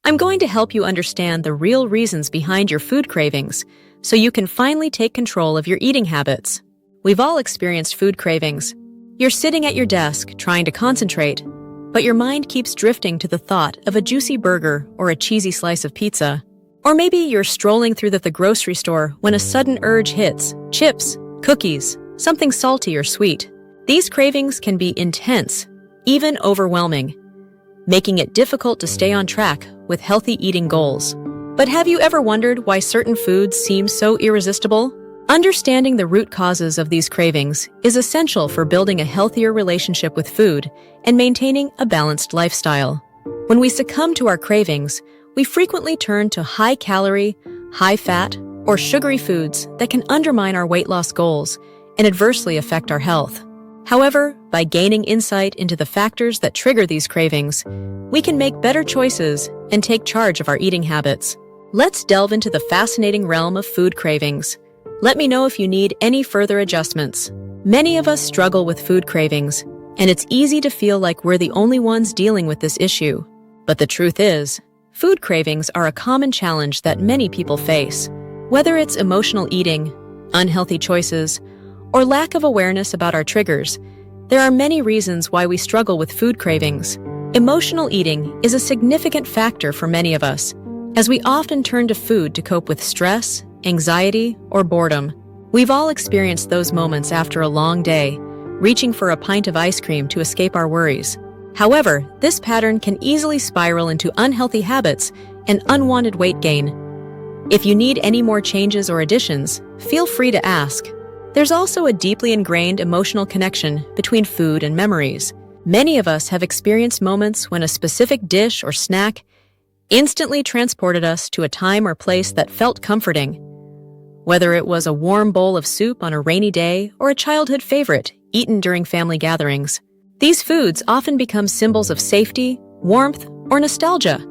I'm going to help you understand the real reasons behind your food cravings so you can finally take control of your eating habits. We've all experienced food cravings. You're sitting at your desk trying to concentrate, but your mind keeps drifting to the thought of a juicy burger or a cheesy slice of pizza. Or maybe you're strolling through the grocery store when a sudden urge hits: chips, cookies, something salty or sweet. These cravings can be intense, even overwhelming, making it difficult to stay on track with healthy eating goals. But have you ever wondered why certain foods seem so irresistible? Understanding the root causes of these cravings is essential for building a healthier relationship with food and maintaining a balanced lifestyle. When we succumb to our cravings, we frequently turn to high-calorie, high-fat, or sugary foods that can undermine our weight loss goals and adversely affect our health. However, by gaining insight into the factors that trigger these cravings, we can make better choices and take charge of our eating habits. Let's delve into the fascinating realm of food cravings. Let me know if you need any further adjustments. Many of us struggle with food cravings, and it's easy to feel like we're the only ones dealing with this issue. But the truth is, food cravings are a common challenge that many people face. Whether it's emotional eating, unhealthy choices, or lack of awareness about our triggers, there are many reasons why we struggle with food cravings. Emotional eating is a significant factor for many of us, as we often turn to food to cope with stress, anxiety, or boredom. We've all experienced those moments after a long day, reaching for a pint of ice cream to escape our worries. However, this pattern can easily spiral into unhealthy habits and unwanted weight gain. If you need any more changes or additions, feel free to ask. There's also a deeply ingrained emotional connection between food and memories. Many of us have experienced moments when a specific dish or snack instantly transported us to a time or place that felt comforting. Whether it was a warm bowl of soup on a rainy day or a childhood favorite eaten during family gatherings, these foods often become symbols of safety, warmth, or nostalgia,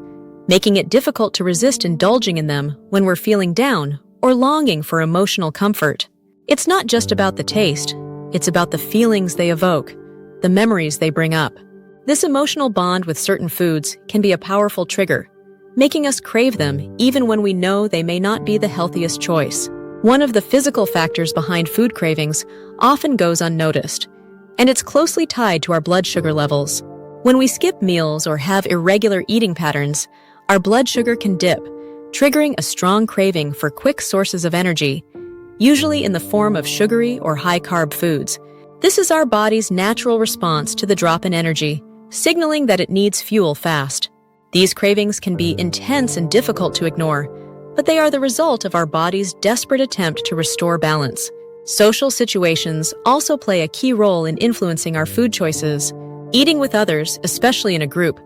making it difficult to resist indulging in them when we're feeling down or longing for emotional comfort. It's not just about the taste, it's about the feelings they evoke, the memories they bring up. This emotional bond with certain foods can be a powerful trigger, making us crave them even when we know they may not be the healthiest choice. One of the physical factors behind food cravings often goes unnoticed, and it's closely tied to our blood sugar levels. When we skip meals or have irregular eating patterns, our blood sugar can dip, triggering a strong craving for quick sources of energy, usually in the form of sugary or high-carb foods. This is our body's natural response to the drop in energy, signaling that it needs fuel fast. These cravings can be intense and difficult to ignore, but they are the result of our body's desperate attempt to restore balance. Social situations also play a key role in influencing our food choices. Eating with others, especially in a group,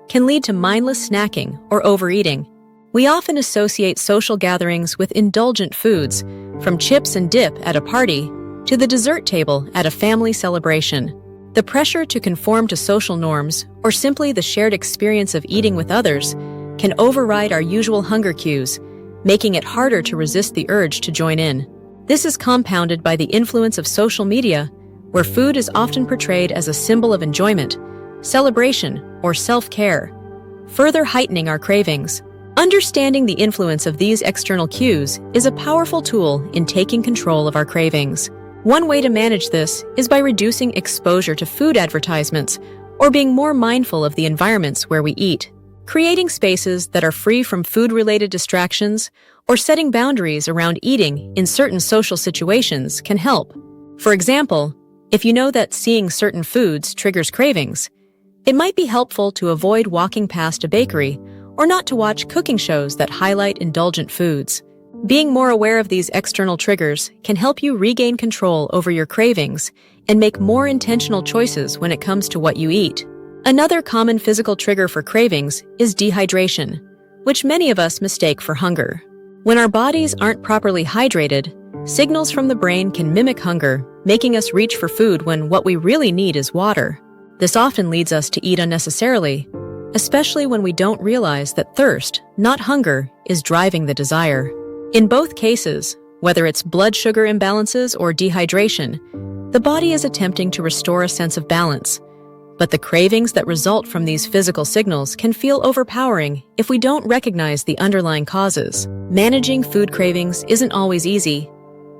can lead to mindless snacking or overeating. We often associate social gatherings with indulgent foods, from chips and dip at a party to the dessert table at a family celebration. The pressure to conform to social norms, or simply the shared experience of eating with others, can override our usual hunger cues, making it harder to resist the urge to join in. This is compounded by the influence of social media, where food is often portrayed as a symbol of enjoyment, celebration, or self-care, further heightening our cravings. Understanding the influence of these external cues is a powerful tool in taking control of our cravings. One way to manage this is by reducing exposure to food advertisements or being more mindful of the environments where we eat. Creating spaces that are free from food-related distractions or setting boundaries around eating in certain social situations can help. For example, if you know that seeing certain foods triggers cravings, it might be helpful to avoid walking past a bakery or not to watch cooking shows that highlight indulgent foods. Being more aware of these external triggers can help you regain control over your cravings and make more intentional choices when it comes to what you eat. Another common physical trigger for cravings is dehydration, which many of us mistake for hunger. When our bodies aren't properly hydrated, signals from the brain can mimic hunger, making us reach for food when what we really need is water. This often leads us to eat unnecessarily, especially when we don't realize that thirst, not hunger, is driving the desire. In both cases, whether it's blood sugar imbalances or dehydration, the body is attempting to restore a sense of balance, But the cravings that result from these physical signals can feel overpowering if we don't recognize the underlying causes. Managing food cravings isn't always easy,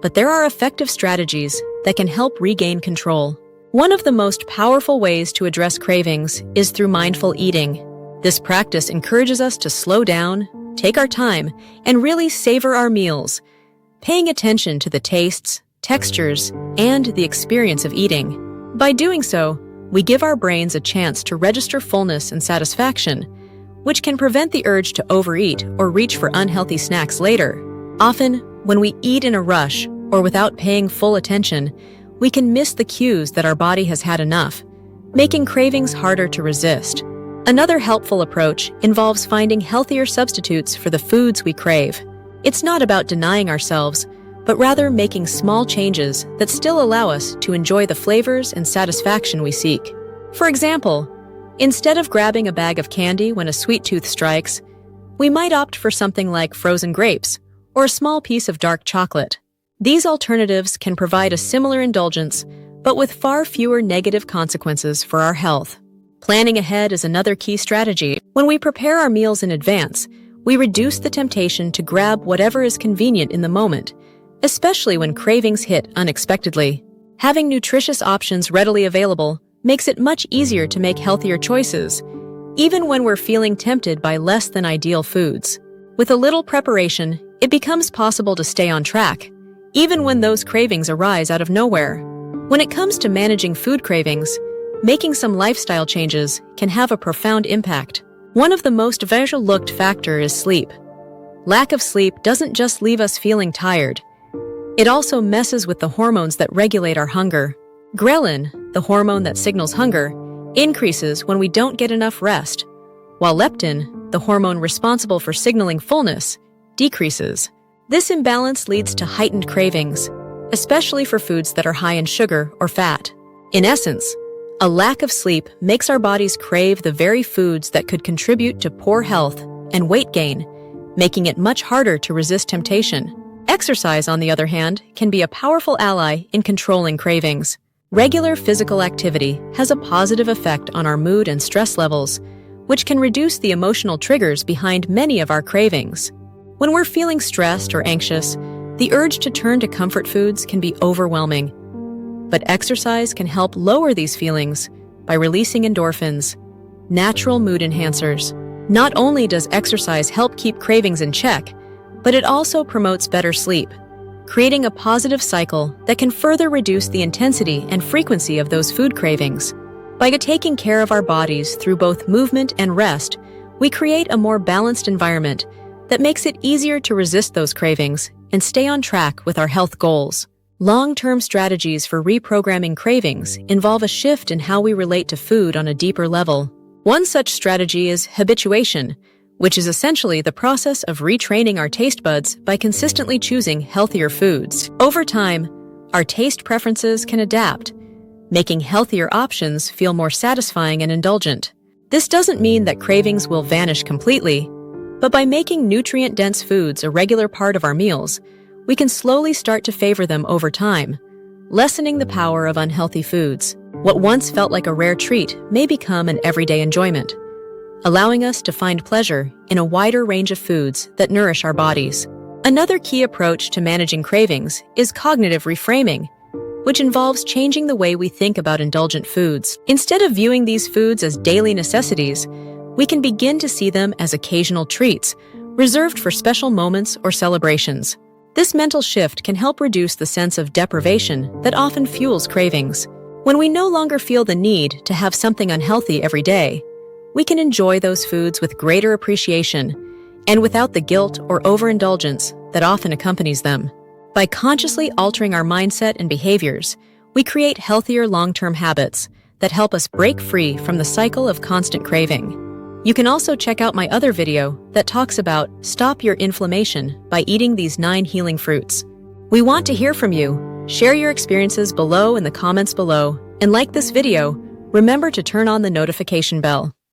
but there are effective strategies that can help regain control. One of the most powerful ways to address cravings is through mindful eating. This practice encourages us to slow down, take our time, and really savor our meals, paying attention to the tastes, textures, and the experience of eating. By doing so, we give our brains a chance to register fullness and satisfaction, which can prevent the urge to overeat or reach for unhealthy snacks later. Often, when we eat in a rush or without paying full attention, we can miss the cues that our body has had enough, making cravings harder to resist. Another helpful approach involves finding healthier substitutes for the foods we crave. It's not about denying ourselves, but rather making small changes that still allow us to enjoy the flavors and satisfaction we seek. For example, instead of grabbing a bag of candy when a sweet tooth strikes, we might opt for something like frozen grapes or a small piece of dark chocolate. These alternatives can provide a similar indulgence, but with far fewer negative consequences for our health. Planning ahead is another key strategy. When we prepare our meals in advance, we reduce the temptation to grab whatever is convenient in the moment, especially when cravings hit unexpectedly. Having nutritious options readily available makes it much easier to make healthier choices, even when we're feeling tempted by less than ideal foods. With a little preparation, it becomes possible to stay on track, even when those cravings arise out of nowhere. When it comes to managing food cravings, making some lifestyle changes can have a profound impact. One of the most overlooked factors is sleep. Lack of sleep doesn't just leave us feeling tired. It also messes with the hormones that regulate our hunger. Ghrelin, the hormone that signals hunger, increases when we don't get enough rest, while leptin, the hormone responsible for signaling fullness, decreases. This imbalance leads to heightened cravings, especially for foods that are high in sugar or fat. In essence, a lack of sleep makes our bodies crave the very foods that could contribute to poor health and weight gain, making it much harder to resist temptation. Exercise, on the other hand, can be a powerful ally in controlling cravings. Regular physical activity has a positive effect on our mood and stress levels, which can reduce the emotional triggers behind many of our cravings. When we're feeling stressed or anxious, the urge to turn to comfort foods can be overwhelming. But exercise can help lower these feelings by releasing endorphins, natural mood enhancers. Not only does exercise help keep cravings in check, but it also promotes better sleep, creating a positive cycle that can further reduce the intensity and frequency of those food cravings. By taking care of our bodies through both movement and rest, we create a more balanced environment that makes it easier to resist those cravings and stay on track with our health goals. Long-term strategies for reprogramming cravings involve a shift in how we relate to food on a deeper level. One such strategy is habituation, which is essentially the process of retraining our taste buds by consistently choosing healthier foods. Over time, our taste preferences can adapt, making healthier options feel more satisfying and indulgent. This doesn't mean that cravings will vanish completely, but by making nutrient-dense foods a regular part of our meals, we can slowly start to favor them over time, lessening the power of unhealthy foods. What once felt like a rare treat may become an everyday enjoyment, allowing us to find pleasure in a wider range of foods that nourish our bodies. Another key approach to managing cravings is cognitive reframing, which involves changing the way we think about indulgent foods. Instead of viewing these foods as daily necessities, we can begin to see them as occasional treats, reserved for special moments or celebrations. This mental shift can help reduce the sense of deprivation that often fuels cravings. When we no longer feel the need to have something unhealthy every day, we can enjoy those foods with greater appreciation and without the guilt or overindulgence that often accompanies them. By consciously altering our mindset and behaviors, we create healthier long-term habits that help us break free from the cycle of constant craving. You can also check out my other video that talks about stop your inflammation by eating these 9 healing fruits. We want to hear from you. Share your experiences below in the comments below, and like this video, remember to turn on the notification bell.